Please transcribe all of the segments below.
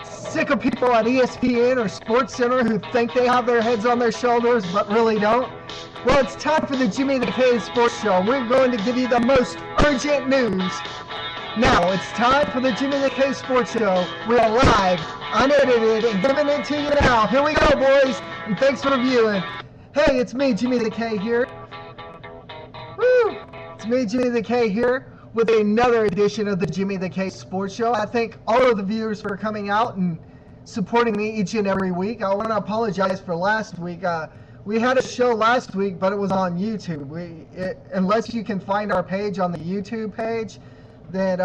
Sick of people at ESPN or SportsCenter who think they have their heads on their shoulders but really don't? Well, it's time for the Jimmy the K Sports Show. We're going to give you the most urgent news. Now, it's time for the Jimmy the K Sports Show. We are live, unedited, and giving it to you now. Here we go, boys, and thanks for viewing. Hey, it's me, Jimmy the K here. Woo! It's me, Jimmy the K here, with another edition of the Jimmy the K Sports Show. I thank all of the viewers for coming out and supporting me each and every week. I want to apologize for last week. We had a show last week, but it was on YouTube. Unless you can find our page on the YouTube page, then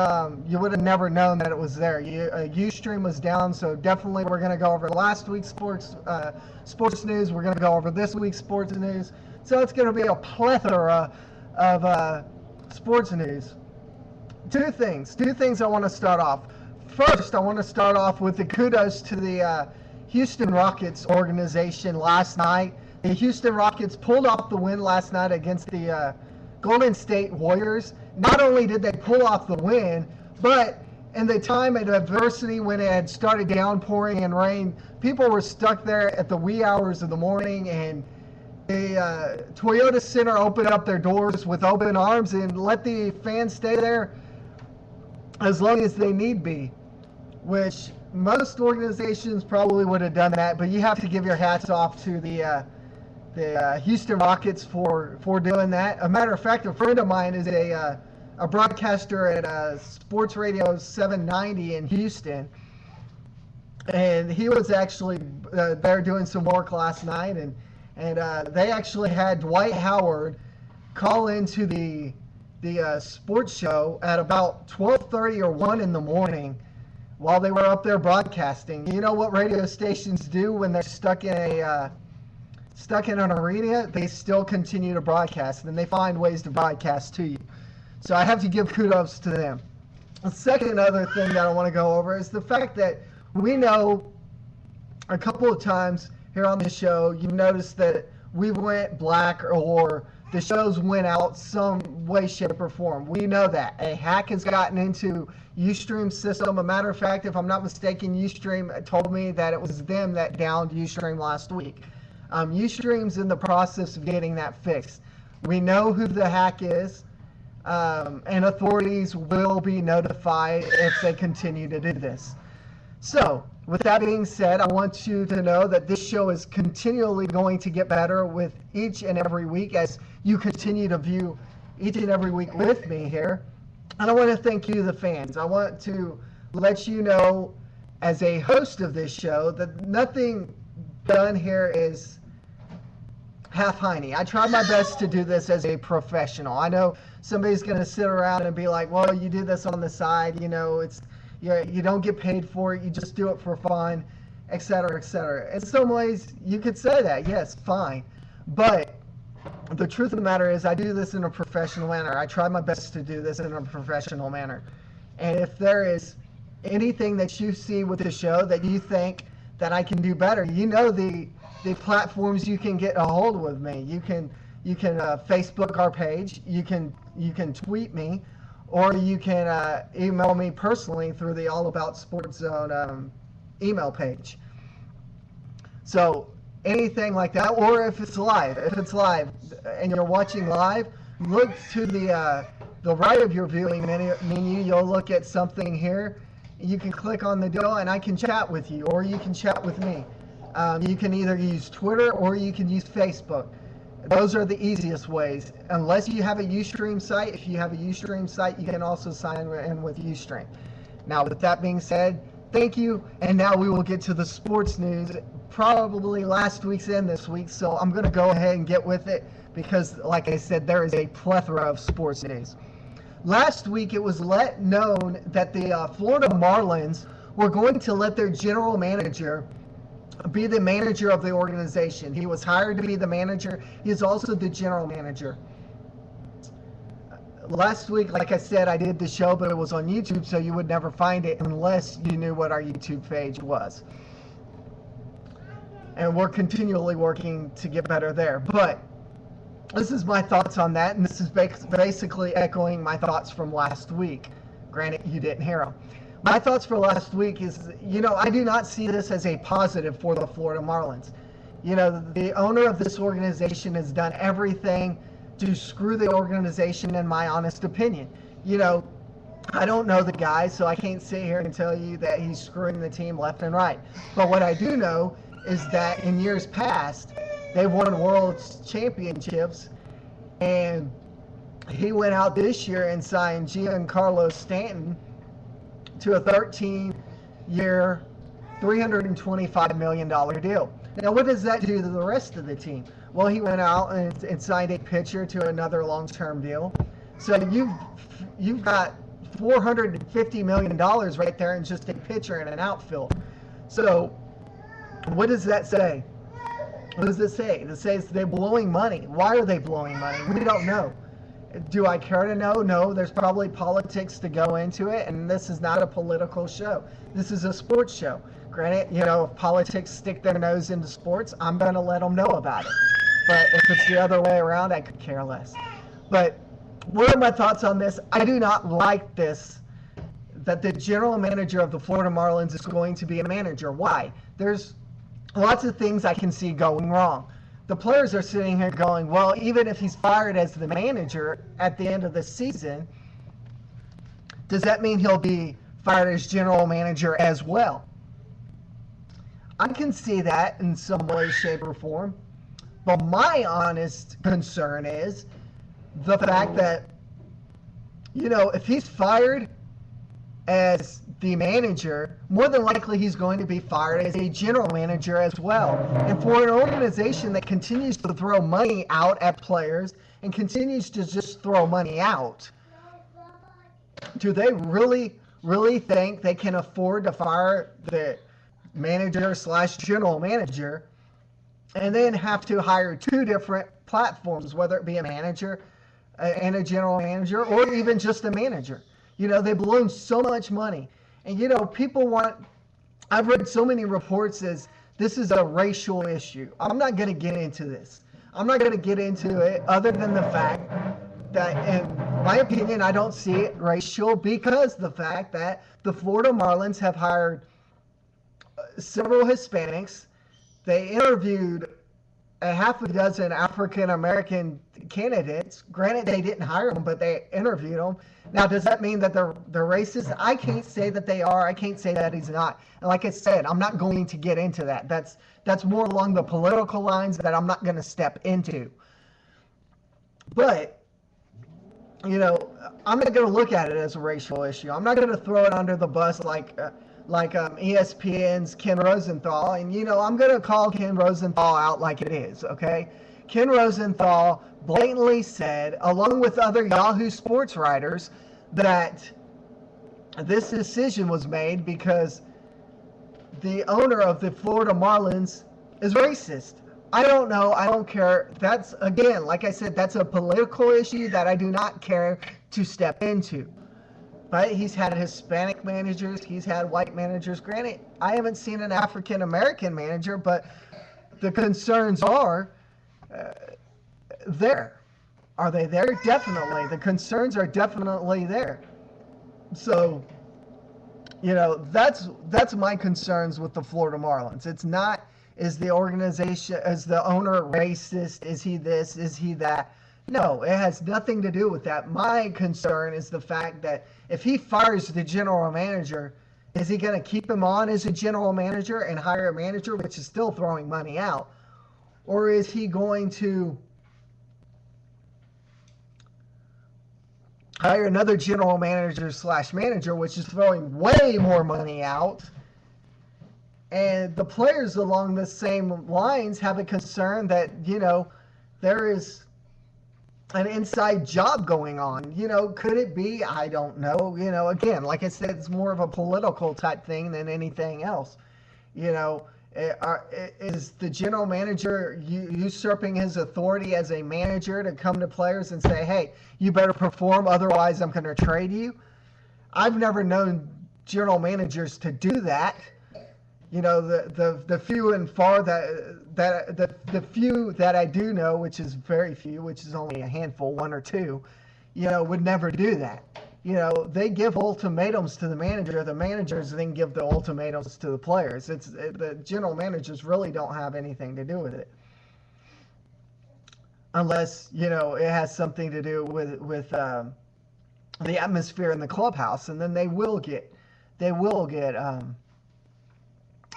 you would have never known that it was there. Ustream was down, so definitely we're going to go over last week's sports news. We're going to go over this week's sports news. So it's going to be a plethora of sports news. Two things I want to start off. First, I want to start off with the kudos to the Houston Rockets organization last night. The Houston Rockets pulled off the win last night against the Golden State Warriors. Not only did they pull off the win, but in the time of adversity when it had started downpouring and rain, people were stuck there at the wee hours of the morning, and the Toyota Center opened up their doors with open arms and let the fans stay there as long as they need be, which most organizations probably would have done that, but you have to give your hats off to the Houston Rockets for doing that. A matter of fact, a friend of mine is a broadcaster at Sports Radio 790 in Houston, and he was actually there doing some work last night, and they actually had Dwight Howard call into the sports show at about 12:30 or 1 in the morning while they were up there broadcasting. You know what radio stations do when they're stuck in an arena? They still continue to broadcast, and they find ways to broadcast to you. So I have to give kudos to them. The second other thing that I want to go over is the fact that we know a couple of times here on the show, you've noticed that we went black or the shows went out some way, shape, or form. We know that. A hack has gotten into Ustream's system. A matter of fact, if I'm not mistaken, Ustream told me that it was them that downed Ustream last week. Ustream's in the process of getting that fixed. We know who the hack is, and authorities will be notified if they continue to do this. So, with that being said, I want you to know that this show is continually going to get better with each and every week as you continue to view each and every week with me here. And I want to thank you, the fans. I want to let you know, as a host of this show, that nothing done here is half-hiney. I try my best to do this as a professional. I know somebody's going to sit around and be like, well, you do this on the side, you don't get paid for it, you just do it for fun, etc., etc. In some ways, you could say that, yes, fine. But the truth of the matter is I do this in a professional manner. I try my best to do this in a professional manner. And if there is anything that you see with the show that you think that I can do better, you know the platforms you can get a hold with me. You can Facebook our page, you can tweet me, or you can email me personally through the All About Sports Zone email page. So anything like that, or if it's live and you're watching live, look to the right of your viewing menu. You'll look at something here. You can click on the deal, and I can chat with you, or you can chat with me. You can either use Twitter or you can use Facebook. Those are the easiest ways. Unless you have a Ustream site, if you have a Ustream site, you can also sign in with Ustream. Now, with that being said, thank you. And now we will get to the sports news, probably last week's and this week. So I'm going to go ahead and get with it because, like I said, there is a plethora of sports news. Last week, it was let known that the Florida Marlins were going to let their general manager be the manager of the organization. He was hired to be the manager. He's also the general manager. Last week, like I said, I did the show, but it was on YouTube, so you would never find it unless you knew what our YouTube page was. And we're continually working to get better there. But this is my thoughts on that, and this is basically echoing my thoughts from last week. Granted, you didn't hear them. My thoughts for last week is, I do not see this as a positive for the Florida Marlins. The owner of this organization has done everything to screw the organization, in my honest opinion. I don't know the guy, so I can't sit here and tell you that he's screwing the team left and right. But what I do know is that in years past, they've won world championships, and he went out this year and signed Giancarlo Stanton to a 13-year, $325 million deal. Now, what does that do to the rest of the team? Well, he went out and signed a pitcher to another long-term deal. So you've got $450 million right there in just a pitcher and an outfield. So what does that say? What does it say? It says they're blowing money. Why are they blowing money? We don't know. Do I care to know? No, there's probably politics to go into it, and this is not a political show. This is a sports show. Granted, if politics stick their nose into sports, I'm going to let them know about it. But if it's the other way around, I could care less. But what are my thoughts on this? I do not like this, that the general manager of the Florida Marlins is going to be a manager. Why? There's lots of things I can see going wrong. The players are sitting here going, well, even if he's fired as the manager at the end of the season, does that mean he'll be fired as general manager as well? I can see that in some way, shape, or form. But my honest concern is the fact that, if he's fired as the manager, more than likely he's going to be fired as a general manager as well. And for an organization that continues to throw money out at players and continues to just throw money out, do they really think they can afford to fire the manager / general manager and then have to hire two different platforms, whether it be a manager and a general manager, or even just a manager? They balloon so much money. And, people I've read so many reports as this is a racial issue. I'm not going to get into this. I'm not going to get into it other than the fact that, in my opinion, I don't see it racial because the fact that the Florida Marlins have hired several Hispanics. They interviewed a half a dozen African-American candidates. Granted, they didn't hire them, but they interviewed them. Now, does that mean that they're racist? I can't say that they are. I can't say that he's not. And like I said, I'm not going to get into that. That's more along the political lines that I'm not going to step into. But, I'm not going to look at it as a racial issue. I'm not going to throw it under the bus like ESPN's Ken Rosenthal. And, I'm going to call Ken Rosenthal out like it is, okay? Ken Rosenthal blatantly said, along with other Yahoo Sports writers, that this decision was made because the owner of the Florida Marlins is racist. I don't know. I don't care. That's, again, like I said, that's a political issue that I do not care to step into. But he's had Hispanic managers. He's had white managers. Granted, I haven't seen an African-American manager, but the concerns are there. Are they there? Definitely. The concerns are definitely there. So, that's my concerns with the Florida Marlins. It's not, is the organization, is the owner racist? Is he this? Is he that? No, it has nothing to do with that. My concern is the fact that if he fires the general manager, is he going to keep him on as a general manager and hire a manager, which is still throwing money out? Or is he going to hire another general manager / manager, which is throwing way more money out? And the players along the same lines have a concern that, there is an inside job going on. Could it be? I don't know. Again, like I said, it's more of a political type thing than anything else. Is the general manager usurping his authority as a manager to come to players and say, hey, you better perform, otherwise I'm going to trade you? I've never known general managers to do that. The few and far the few that I do know, which is very few, which is only a handful, one or two, would never do that. they give ultimatums to the manager. The managers then give the ultimatums to the players. The general managers really don't have anything to do with it, unless it has something to do with the atmosphere in the clubhouse, and then they will get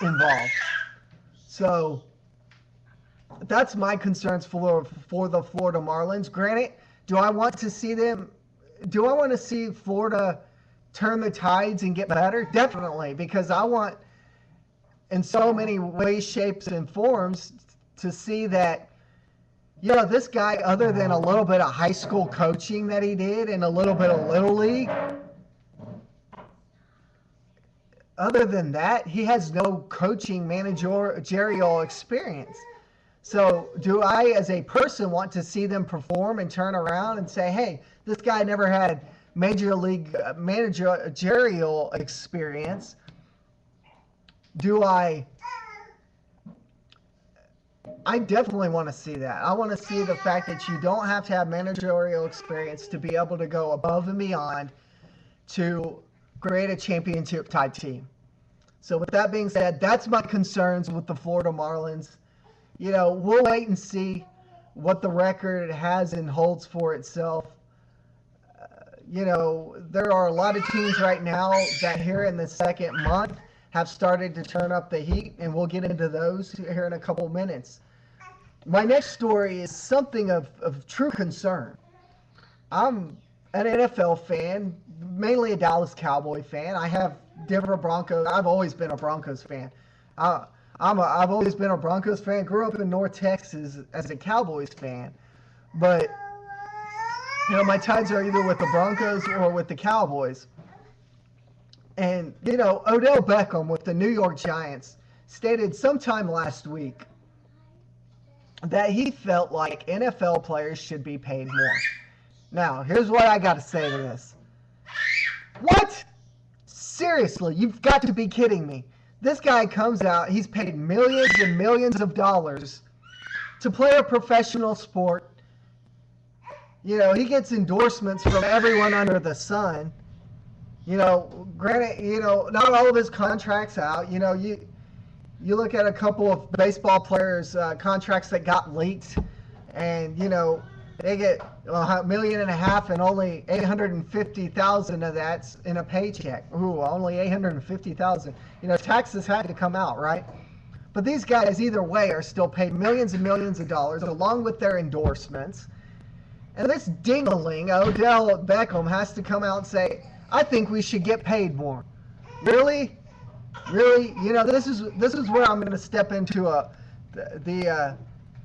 involved. So that's my concerns for the Florida Marlins. Granted, do I want to see Florida turn the tides and get better? Definitely, because I want, in so many ways, shapes, and forms, to see that, this guy, other than a little bit of high school coaching that he did and a little bit of Little League, other than that, he has no coaching managerial experience. So do I, as a person, want to see them perform and turn around and say, hey, this guy never had major league managerial experience? I definitely want to see that. I want to see the fact that you don't have to have managerial experience to be able to go above and beyond to create a championship type team. So with that being said, that's my concerns with the Florida Marlins. We'll wait and see what the record has and holds for itself. There are a lot of teams right now that here in the second month have started to turn up the heat, and we'll get into those here in a couple minutes. My next story is something of true concern. I'm an NFL fan, mainly a Dallas Cowboy fan. I have Denver Broncos. I've always been a Broncos fan. I've always been a Broncos fan. Grew up in North Texas as a Cowboys fan, but my ties are either with the Broncos or with the Cowboys. And Odell Beckham with the New York Giants stated sometime last week that he felt like NFL players should be paid more. Now, here's what I got to say to this. What? Seriously, you've got to be kidding me. This guy comes out, he's paid millions and millions of dollars to play a professional sport. He gets endorsements from everyone under the sun. Granted, not all of his contracts out. You look at a couple of baseball players' contracts that got leaked, and they get $1.5 million, and only $850,000 of that's in a paycheck. Ooh, only $850,000. Taxes had to come out, right? But these guys, either way, are still paid millions and millions of dollars, along with their endorsements. And this dingling, Odell Beckham, has to come out and say, I think we should get paid more. Really? This is where I'm going to step into the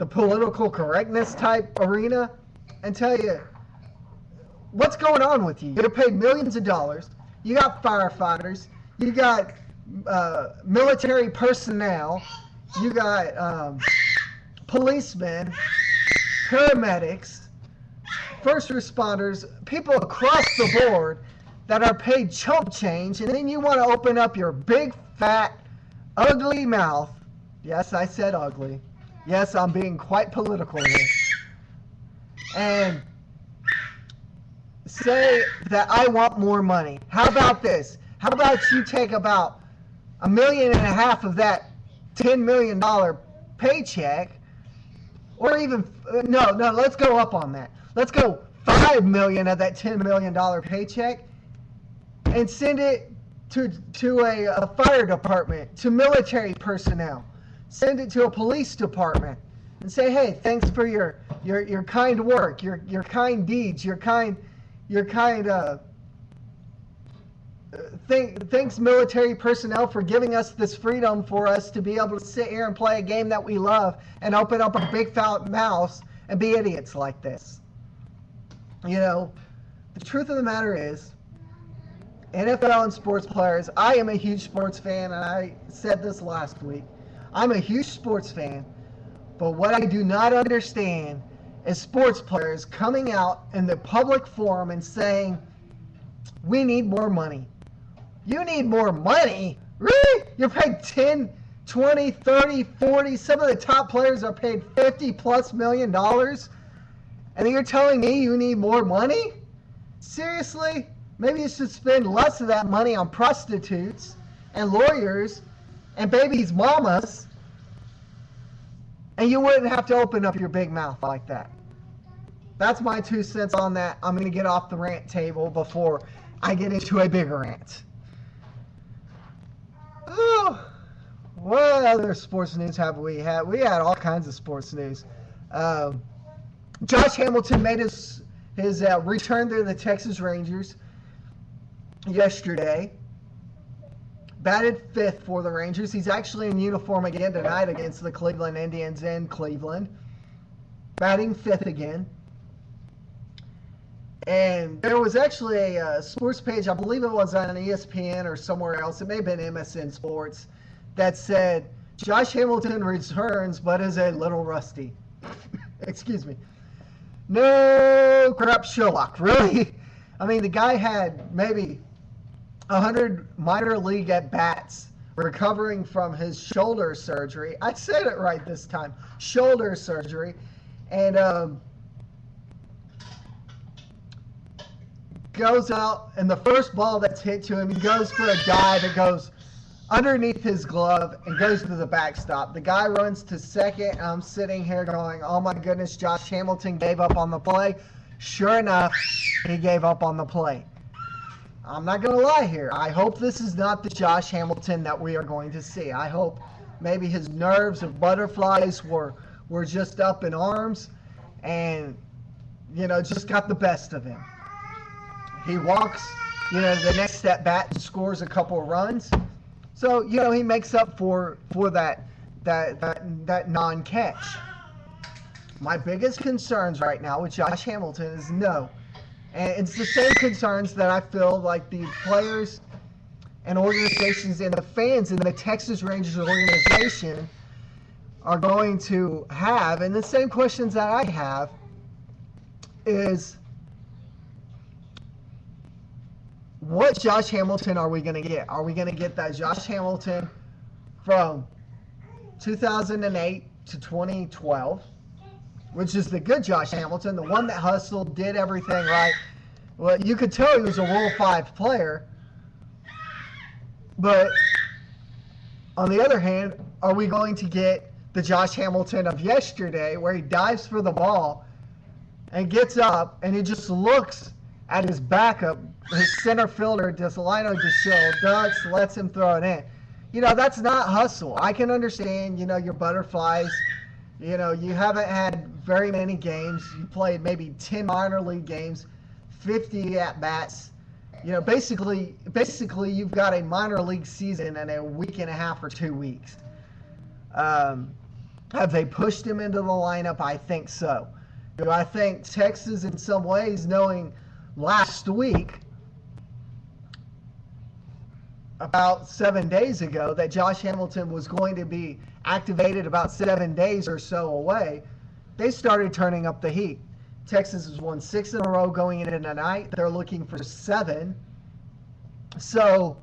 political correctness type arena and tell you what's going on with you. You're paid millions of dollars. You got firefighters. You got military personnel. You got policemen, paramedics, first responders, people across the board that are paid chump change, and then you want to open up your big, fat, ugly mouth. Yes, I said ugly. Yes, I'm being quite political here. And say that I want more money. How about this? How about you take about $1.5 million of that $10 million paycheck, or even, no, let's go up on that. Let's go $5 million of that $10 million paycheck, and send it to a fire department, to military personnel. Send it to a police department and say, hey, thanks for your kind work, your kind deeds, thanks military personnel for giving us this freedom for us to be able to sit here and play a game that we love and open up our big fat mouths and be idiots like this. The truth of the matter is, NFL and sports players, I am a huge sports fan, and I said this last week. I'm a huge sports fan, but what I do not understand is sports players coming out in the public forum and saying, we need more money. You need more money? Really? You're paid 10, 20, 30, 40, some of the top players are paid $50+ million, and you're telling me you need more money? Seriously? Maybe you should spend less of that money on prostitutes and lawyers and babies' mamas, and you wouldn't have to open up your big mouth like that. That's my 2 cents on that. I'm going to get off the rant table before I get into a bigger rant. Oh, what other sports news have we had? We had all kinds of sports news. Josh Hamilton made his return to the Texas Rangers yesterday. Batted 5th for the Rangers. He's actually in uniform again tonight against the Cleveland Indians in Cleveland. Batting 5th again. And there was actually a sports page, I believe it was on ESPN or somewhere else, it may have been MSN Sports, that said, Josh Hamilton returns but is a little rusty. Excuse me. No crap, Sherlock, really? I mean, the guy had maybe 100 minor league at-bats recovering from his shoulder surgery. I said it right this time. Shoulder surgery. And goes out, and the first ball that's hit to him, he goes for a dive that goes underneath his glove and goes to the backstop. The guy runs to second, and I'm sitting here going, oh my goodness, Josh Hamilton gave up on the play. Sure enough, he gave up on the play. I'm not going to lie here. I hope this is not the Josh Hamilton that we are going to see. I hope maybe his nerves of butterflies were just up in arms and, just got the best of him. He walks, the next at bat scores a couple of runs. So, he makes up for that non-catch. My biggest concerns right now with Josh Hamilton is no. And it's the same concerns that I feel like the players and organizations and the fans in the Texas Rangers organization are going to have. And the same questions that I have is, what Josh Hamilton are we going to get? Are we going to get that Josh Hamilton from 2008 to 2012? Which is the good Josh Hamilton, the one that hustled, did everything right. Well, you could tell he was a Rule 5 player. But on the other hand, are we going to get the Josh Hamilton of yesterday where he dives for the ball and gets up and he just looks at his backup, his center fielder, Delino DeShields, ducks, lets him throw it in? That's not hustle. I can understand, your butterflies. You haven't had very many games. You played maybe 10 minor league games, 50 at-bats. Basically you've got a minor league season in a week and a half or 2 weeks. Have they pushed him into the lineup? I think so. I think Texas, in some ways, knowing last week, about 7 days ago, that Josh Hamilton was going to be activated about 7 days or so away, they started turning up the heat. Texas has won 6 in a row going into tonight. They're looking for 7. So,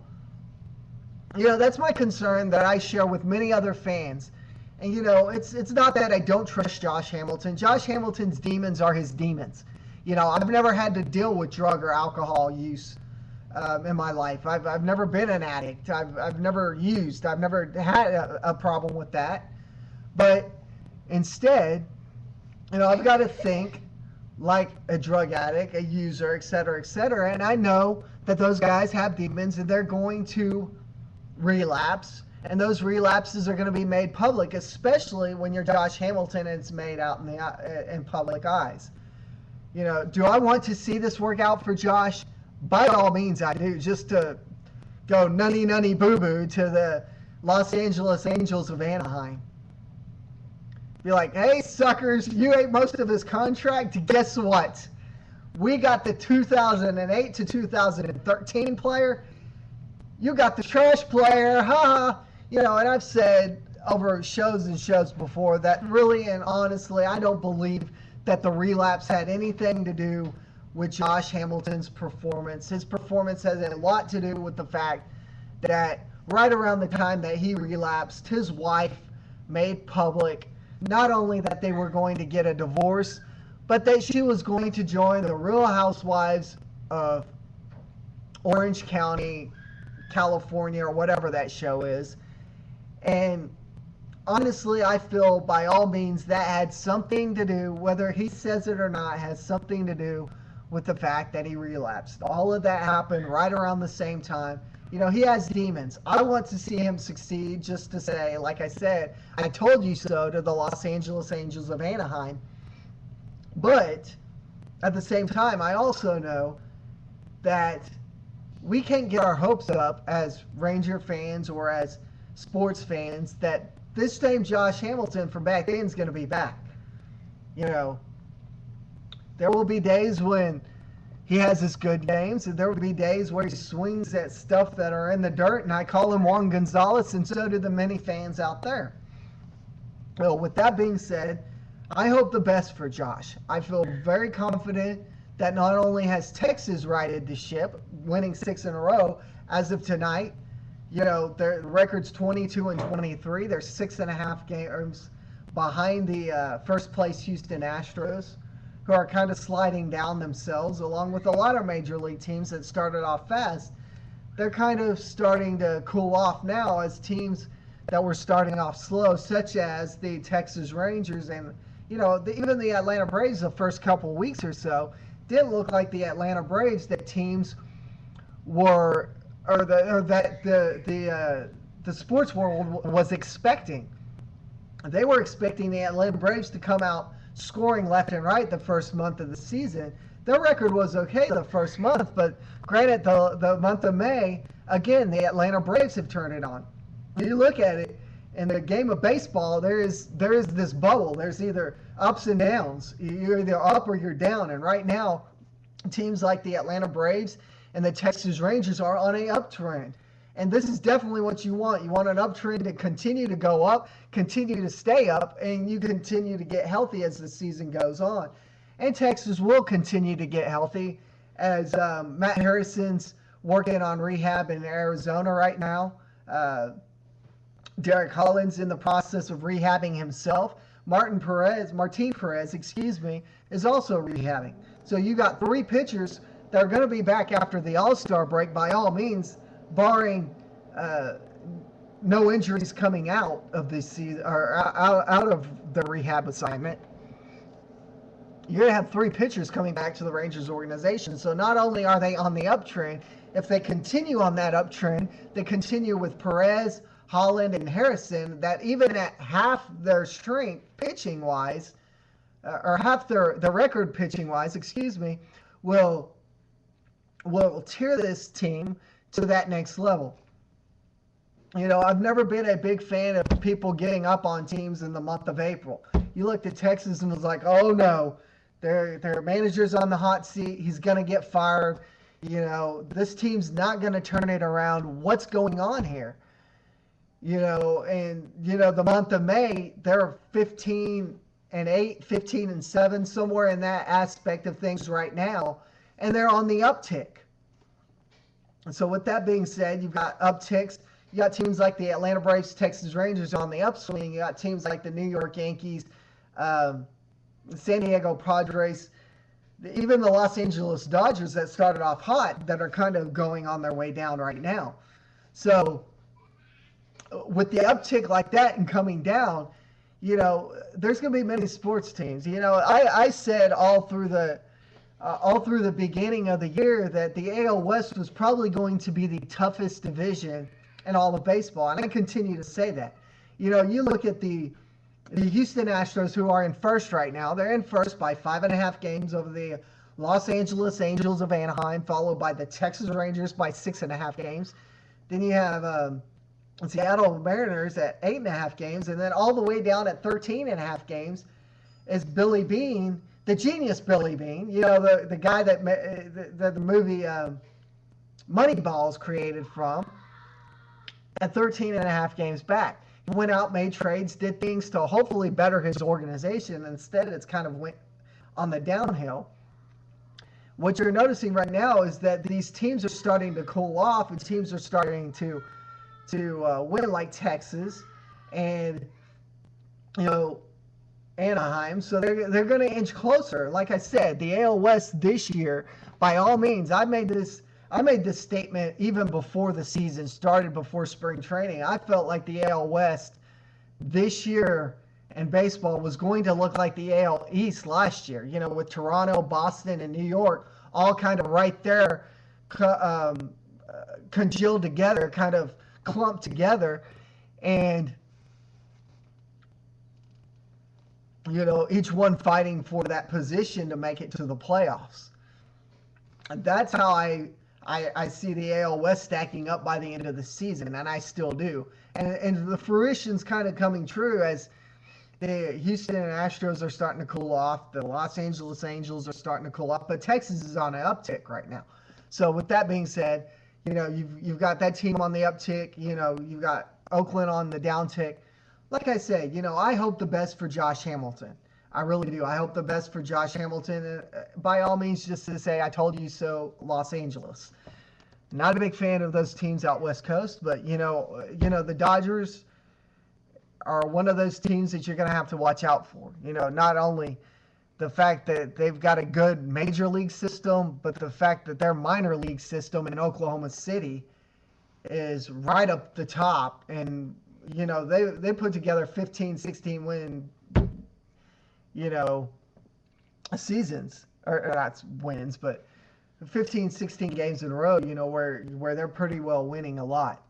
that's my concern that I share with many other fans. And, it's not that I don't trust Josh Hamilton. Josh Hamilton's demons are his demons. I've never had to deal with drug or alcohol use in my life. I've never been an addict. I've never used. I've never had a problem with that. But instead, I've got to think like a drug addict, a user, et cetera, et cetera. And I know that those guys have demons and they're going to relapse. And those relapses are going to be made public, especially when you're Josh Hamilton and it's made out in public eyes. Do I want to see this work out for Josh? By all means, I do, just to go nunny boo boo to the Los Angeles Angels of Anaheim. Be like, hey, suckers, you ate most of his contract. Guess what? We got the 2008 to 2013 player. You got the trash player. Ha! And I've said over shows and shows before that really and honestly, I don't believe that the relapse had anything to do with Josh Hamilton's performance. His performance has a lot to do with the fact that right around the time that he relapsed, his wife made public not only that they were going to get a divorce, but that she was going to join the Real Housewives of Orange County, California, or whatever that show is. And honestly, I feel by all means that had something to do, whether he says it or not, has something to do with the fact that he relapsed. All of that happened right around the same time. You know, he has demons. I want to see him succeed, just to say, like I said, I told you so to the Los Angeles Angels of Anaheim. But at the same time, I also know that we can't get our hopes up as Ranger fans or as sports fans that this same Josh Hamilton from back then is going to be back. You know, there will be days when he has his good games, and there will be days where he swings at stuff that are in the dirt, and I call him Juan Gonzalez, and so do the many fans out there. Well, with that being said, I hope the best for Josh. I feel very confident that not only has Texas righted the ship, winning 6 in a row as of tonight. You know, their record's 22-23. They're 6.5 games behind the first place Houston Astros, who are kind of sliding down themselves, along with a lot of major league teams that started off fast. They're kind of starting to cool off now as teams that were starting off slow, such as the Texas Rangers and, you know, even the Atlanta Braves the first couple weeks or so didn't look like the Atlanta Braves that teams were, or that the sports world was expecting. They were expecting the Atlanta Braves to come out scoring left and right the first month of the season. Their record was okay the first month, but granted, the month of May, again, the Atlanta Braves have turned it on. You look at it, in the game of baseball, there is this bubble. There's either ups and downs. You're either up or you're down. And right now, teams like the Atlanta Braves and the Texas Rangers are on an uptrend. And this is definitely what you want. You want an uptrend to continue to go up, continue to stay up, and you continue to get healthy as the season goes on. And Texas will continue to get healthy as Matt Harrison's working on rehab in Arizona right now. Derek Holland's in the process of rehabbing himself. Martin Perez, is also rehabbing. So you got 3 pitchers that are going to be back after the All-Star break by all means, barring no injuries coming out of this season or out of the rehab assignment. You're going to have 3 pitchers coming back to the Rangers organization. So not only are they on the uptrend, if they continue on that uptrend, they continue with Perez, Holland, and Harrison, that even at half their strength pitching-wise, or half their record pitching-wise, will tear this team to that next level. You know, I've never been a big fan of people getting up on teams in the month of April. You looked at Texas and was like, oh no, their manager's on the hot seat. He's going to get fired. You know, this team's not going to turn it around. What's going on here? You know, and, you know, the month of May, they're 15-8, 15-7, somewhere in that aspect of things right now. And they're on the uptick. And so with that being said, you've got upticks. You got teams like the Atlanta Braves, Texas Rangers on the upswing. You got teams like the New York Yankees, San Diego Padres, even the Los Angeles Dodgers that started off hot that are kind of going on their way down right now. So with the uptick like that and coming down, you know, there's going to be many sports teams. You know, I said all through the beginning of the year that the AL West was probably going to be the toughest division in all of baseball, and I continue to say that. You know, you look at the Houston Astros, who are in first right now. They're in first by 5.5 games over the Los Angeles Angels of Anaheim, followed by the Texas Rangers by 6.5 games. Then you have Seattle Mariners at 8.5 games, and then all the way down at 13.5 games is Billy Beane, the genius Billy Beane. You know, the guy that the movie Moneyball is created from, at 13.5 games back. He went out, made trades, did things to hopefully better his organization. Instead, it's kind of went on the downhill. What you're noticing right now is that these teams are starting to cool off, and teams are starting to win, like Texas and, you know, Anaheim. So they're going to inch closer. Like I said, the AL West this year, by all means, I made this I made this statement even before the season started, before spring training. I felt like the AL West this year in baseball was going to look like the AL East last year, with Toronto, Boston, and New York all kind of right there, congealed together, kind of clumped together. And, each one fighting for that position to make it to the playoffs. And that's how I see the AL West stacking up by the end of the season, and I still do. And the fruition's kind of coming true as the Houston Astros are starting to cool off. The Los Angeles Angels are starting to cool off, but Texas is on an uptick right now. So with that being said, you've got that team on the uptick. You've got Oakland on the downtick. Like I said, I hope the best for Josh Hamilton. I really do. I hope the best for Josh Hamilton. By all means, just to say, I told you so, Los Angeles. Not a big fan of those teams out West Coast, but the Dodgers are one of those teams that you're going to have to watch out for. Not only the fact that they've got a good major league system, but the fact that their minor league system in Oklahoma City is right up the top. And, they put together 15, 16 win, seasons, or not wins, but 15, 16 games in a row, where they're pretty well winning a lot.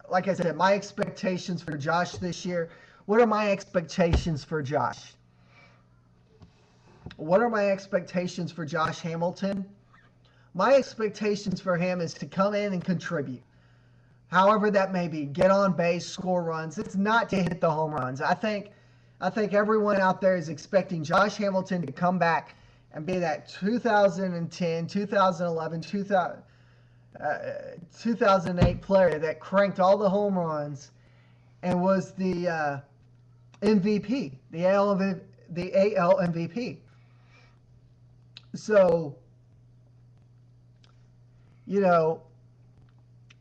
Like I said, my expectations for Josh this year, what are my expectations for Josh? What are my expectations for Josh Hamilton? My expectations for him is to come in and contribute. However that may be, get on base, score runs. It's not to hit the home runs. I think everyone out there is expecting Josh Hamilton to come back and be that 2010, 2011, 2008 player that cranked all the home runs and was the MVP, the AL MVP. So,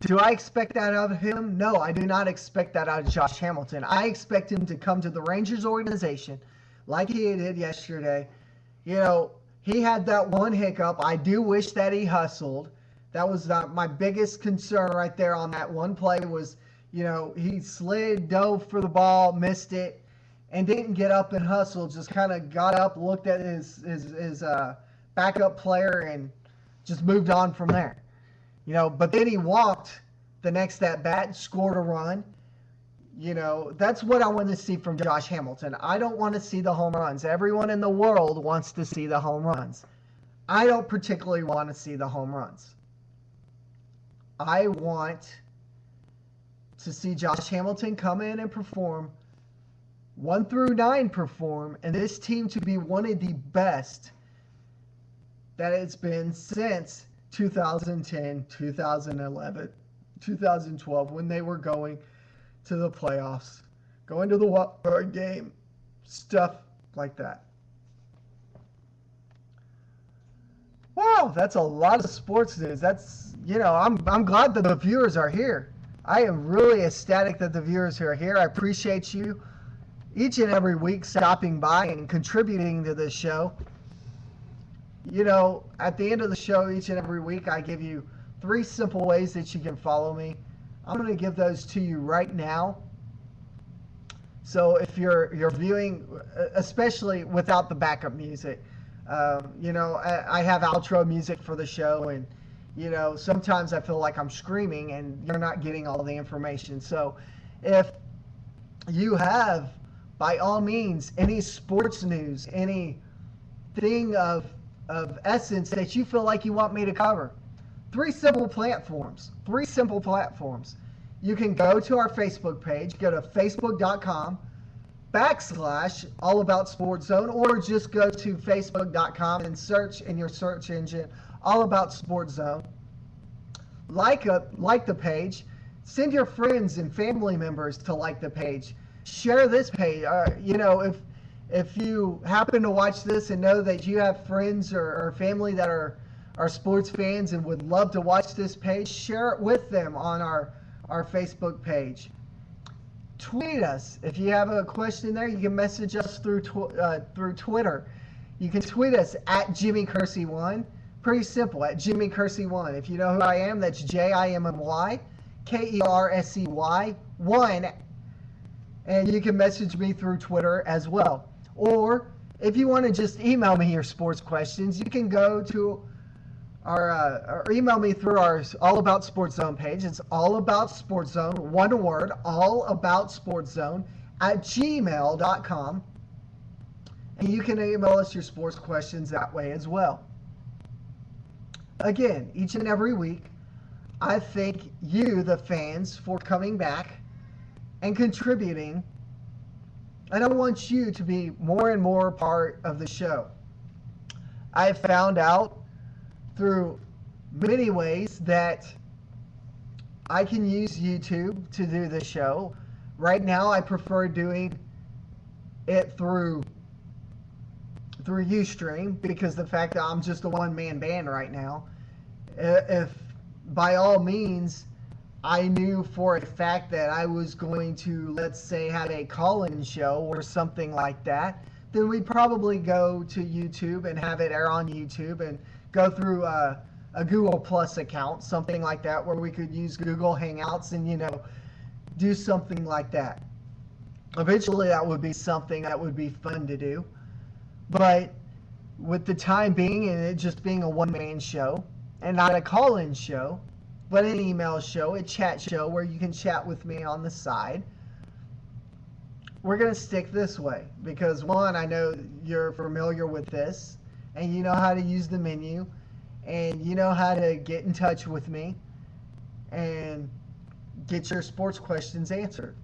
do I expect that out of him? No, I do not expect that out of Josh Hamilton. I expect him to come to the Rangers organization like he did yesterday. He had that one hiccup. I do wish that he hustled. That was my biggest concern right there on that one play was, he slid, dove for the ball, missed it, and didn't get up and hustle. Just kind of got up, looked at his backup player, and just moved on from there. But then he walked the next at bat, scored a run. That's what I want to see from Josh Hamilton. I don't want to see the home runs. Everyone in the world wants to see the home runs. I don't particularly want to see the home runs. I want to see Josh Hamilton come in and perform, 1 through 9 perform, and this team to be one of the best that it's been since 2010, 2011, 2012, when they were going to the playoffs, going to the wild card game, stuff like that. Wow, that's a lot of sports news. That's, I'm glad that the viewers are here. I am really ecstatic that the viewers are here. I appreciate you each and every week stopping by and contributing to this show. At the end of the show each and every week, I give you 3 simple ways that you can follow me. I'm going to give those to you right now. So if you're viewing, especially without the backup music, I have outro music for the show, and sometimes I feel like I'm screaming and you're not getting all the information. So if you have, by all means, any sports news, anything of essence that you feel like you want me to cover, 3 simple platforms. You can go to our Facebook page, go to facebook.com/allaboutsportszone, or just go to facebook.com and search in your search engine All About Sports Zone. Like the page. Send your friends and family members to like the page. Share this page. If you happen to watch this and know that you have friends or family that are sports fans and would love to watch this page, share it with them on our Facebook page. Tweet us. If you have a question there, you can message us through Twitter. You can tweet us at Jimmy Kersey1. Pretty simple, at Jimmy Kersey1. If you know who I am, that's JIMMY KERSEY 1. And you can message me through Twitter as well. Or if you want to just email me your sports questions, you can go to or email me through our All About Sports Zone page. It's All About Sports Zone, one word, All About Sports Zone at gmail.com. And you can email us your sports questions that way as well. Again, each and every week, I thank you, the fans, for coming back and contributing. And I want you to be more and more part of the show. I have found out through many ways that I can use YouTube to do the show. Right now, I prefer doing it through Ustream because the fact that I'm just a one-man band right now. If by all means I knew for a fact that I was going to, let's say, have a call-in show or something like that, then we'd probably go to YouTube and have it air on YouTube and go through a Google Plus account, something like that, where we could use Google Hangouts and, do something like that. Eventually, that would be something that would be fun to do. But with the time being and it just being a one-man show and not a call-in show, but an email show, a chat show where you can chat with me on the side, we're going to stick this way because, one, I know you're familiar with this and you know how to use the menu and you know how to get in touch with me and get your sports questions answered.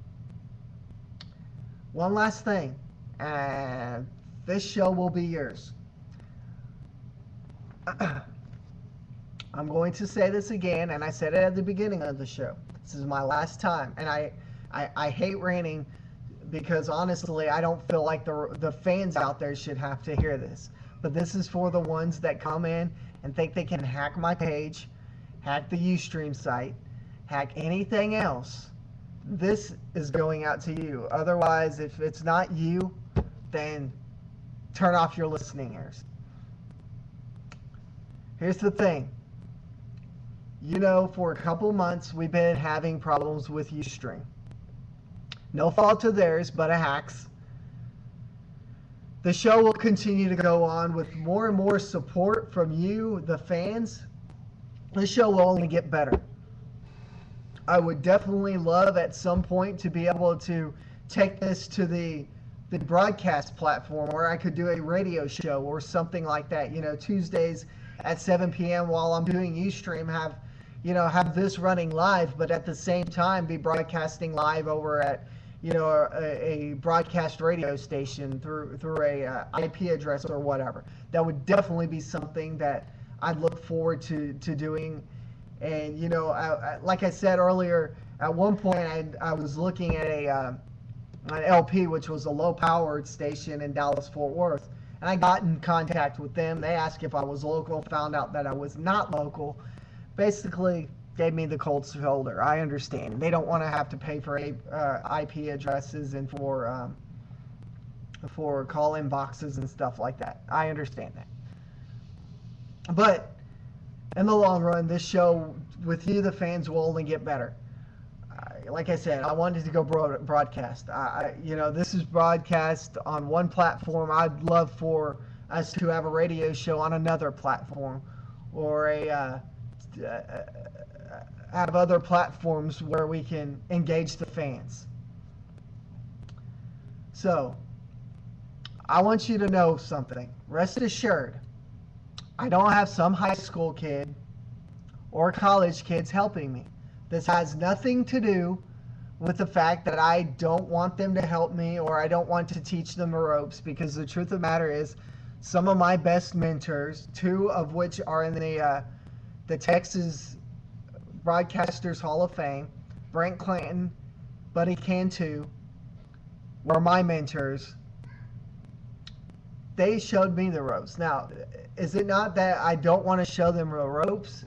One last thing, and this show will be yours. I'm going to say this again, and I said it at the beginning of the show. This is my last time, and I hate ranting because honestly, I don't feel like the fans out there should have to hear this. But this is for the ones that come in and think they can hack my page, hack the Ustream site, hack anything else. This is going out to you. Otherwise, if it's not you, then turn off your listening ears. Here's the thing. For a couple months, we've been having problems with Ustream. No fault of theirs, but a hack's. The show will continue to go on with more and more support from you, the fans. The show will only get better. I would definitely love at some point to be able to take this to the broadcast platform where I could do a radio show or something like that. Tuesdays at 7 p.m. while I'm doing Ustream, have this running live, but at the same time be broadcasting live over at, a broadcast radio station through a IP address or whatever. That would definitely be something that I'd look forward to doing. And, like I said earlier, at one point I was looking at an LP, which was a low-powered station in Dallas-Fort Worth. And I got in contact with them. They asked if I was local, found out that I was not local. Basically, gave me the cold shoulder. I understand. They don't want to have to pay for IP addresses and for call-in boxes and stuff like that. I understand that. But in the long run, this show with you, the fans, will only get better. Like I said, I wanted to go broadcast. This is broadcast on one platform. I'd love for us to have a radio show on another platform, or have other platforms where we can engage the fans. So, I want you to know something. Rest assured, I don't have some high school kid or college kids helping me. This has nothing to do with the fact that I don't want them to help me or I don't want to teach them the ropes, because the truth of the matter is some of my best mentors, two of which are in the Texas Broadcasters Hall of Fame, Brent Clanton, Buddy Cantu, were my mentors. They showed me the ropes. Now, is it not that I don't want to show them the ropes?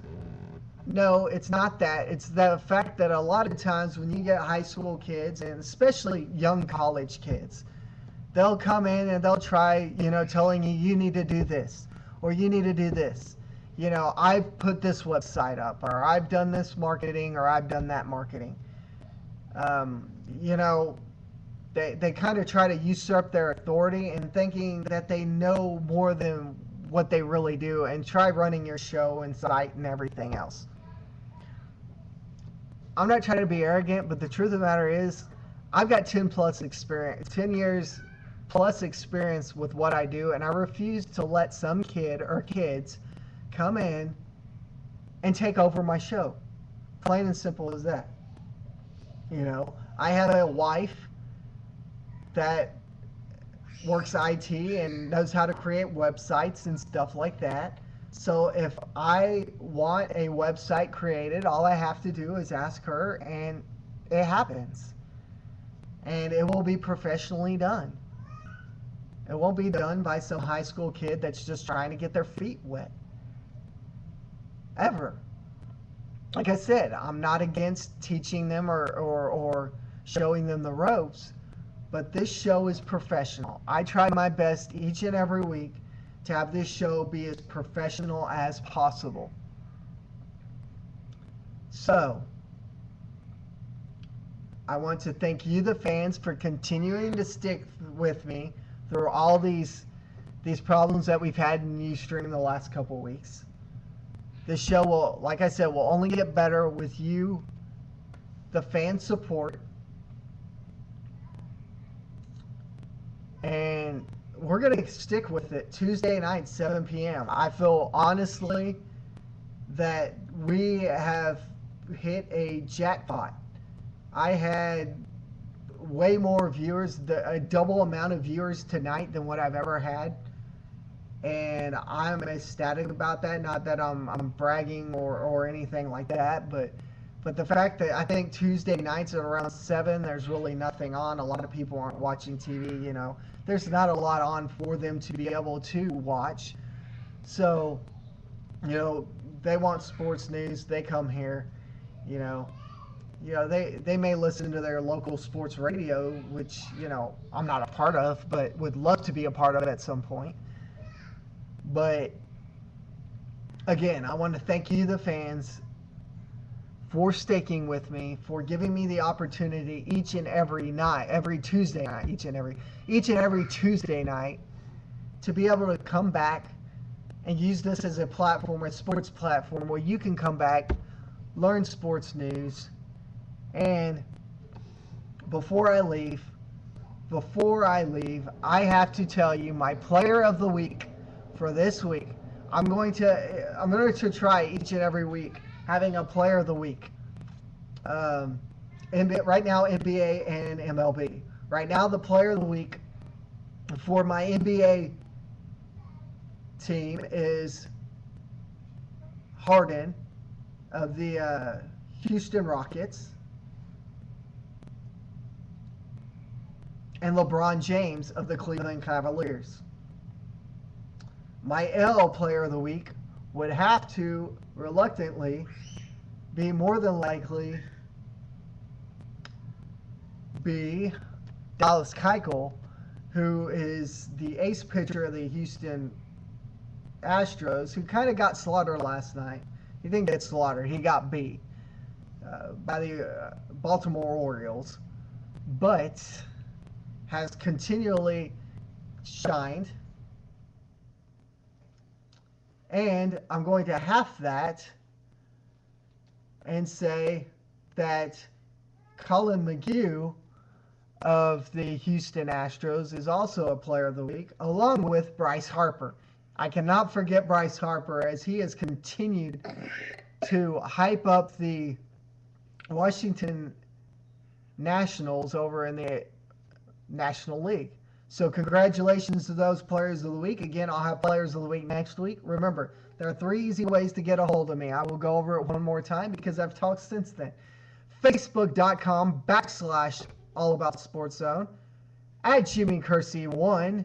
No, it's not that. It's the fact that a lot of times when you get high school kids, and especially young college kids, they'll come in and they'll try, telling you need to do this, or you need to do this. I've put this website up, or I've done this marketing, or I've done that marketing. Um, you know, they kind of try to usurp their authority and thinking that they know more than what they really do, and try running your show and site and everything else. I'm not trying to be arrogant, but the truth of the matter is, I've got 10 years plus experience with what I do, and I refuse to let some kid or kids come in and take over my show. Plain and simple as that. I have a wife that works IT and knows how to create websites and stuff like that. So if I want a website created, all I have to do is ask her, and it happens. And it will be professionally done. It won't be done by some high school kid that's just trying to get their feet wet. Ever. Like I said, I'm not against teaching them or showing them the ropes, but this show is professional. I try my best each and every week to have this show be as professional as possible. So, I want to thank you, the fans, for continuing to stick with me through all these problems that we've had in Ustream the last couple weeks. This show will, like I said, will only get better with you, the fan support. And we're going to stick with it Tuesday night, 7 p.m. I feel honestly that we have hit a jackpot. I had way more viewers, a double amount of viewers tonight than what I've ever had. And I'm ecstatic about that. Not that I'm bragging or anything like that, but the fact that I think Tuesday nights at around 7, there's really nothing on. A lot of people aren't watching TV, There's not a lot on for them to be able to watch. So, they want sports news. They come here, they may listen to their local sports radio, which, I'm not a part of, but would love to be a part of at some point. But again, I want to thank you, the fans, for sticking with me, for giving me the opportunity each and every night, every Tuesday night, each and every Tuesday night, to be able to come back and use this as a platform, a sports platform, where you can come back, learn sports news. And before I leave, I have to tell you my player of the week for this week. I'm going to try each and every week having a player of the week. Right now, NBA and MLB. Right now, the player of the week for my NBA team is Harden of the Houston Rockets, and LeBron James of the Cleveland Cavaliers. My L player of the week would have to, reluctantly, be more than likely be Dallas Keuchel, who is the ace pitcher of the Houston Astros, who kind of got slaughtered last night. He didn't get slaughtered. He got beat by the Baltimore Orioles, but has continually shined. And I'm going to half that and say that Colin McHugh of the Houston Astros is also a player of the week, along with Bryce Harper. I cannot forget Bryce Harper, as he has continued to hype up the Washington Nationals over in the National League. So congratulations to those players of the week. Again, I'll have players of the week next week. Remember, there are 3 easy ways to get a hold of me. I will go over it one more time because I've talked since then. Facebook.com/AllAboutSportsZone, at Jimmy Kersey1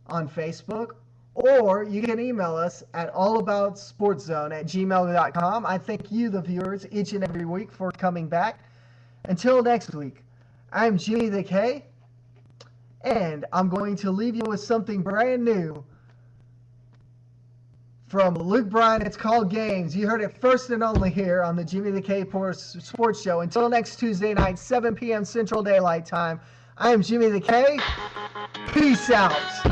on Facebook, or you can email us at allaboutsportszone@gmail.com. I thank you, the viewers, each and every week for coming back. Until next week, I'm Jimmy the K, and I'm going to leave you with something brand new From Luke Bryan, it's called Games. You heard it first and only here on the Jimmy the K Sports Show. Until next Tuesday night, 7 p.m. Central Daylight Time, I am Jimmy the K. Peace out.